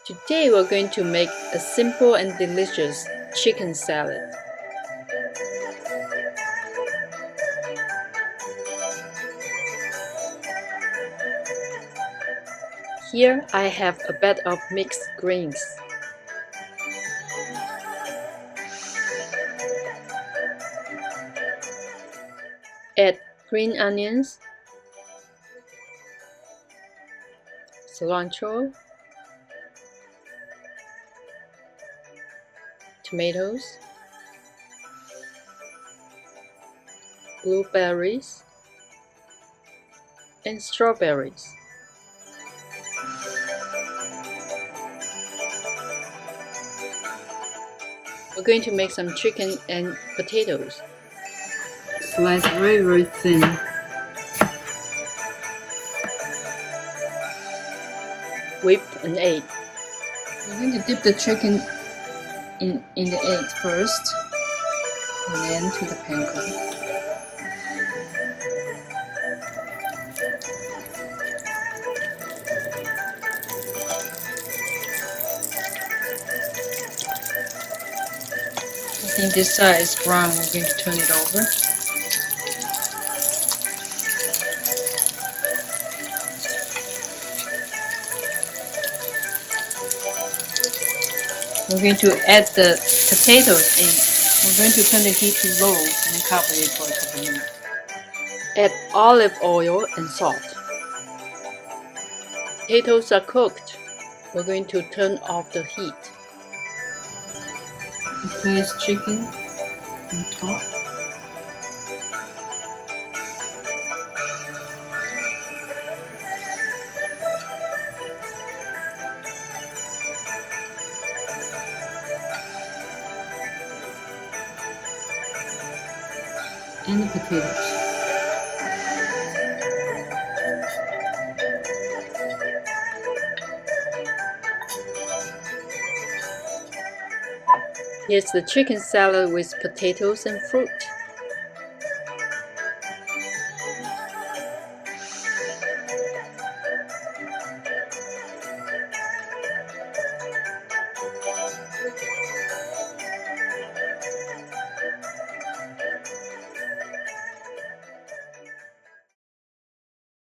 Today we're going to make a simple and delicious chicken salad. Here I have a bed of mixed greens. Add green onions, cilantro, tomatoes, blueberries, and strawberries. We're going to make some chicken and potatoes. Slice very thin. Whip an egg. We're going to dip the chicken in the egg first, and then to the panko. I think this side is brown. We're going to turn it over. We're going to add the potatoes in. We're going to turn the heat to low and cover it for a couple minutes. Add olive oil and salt. Potatoes are cooked. We're going to turn off the heat. Place chicken on top. And the potatoes. Here's the chicken salad with potatoes and fruit.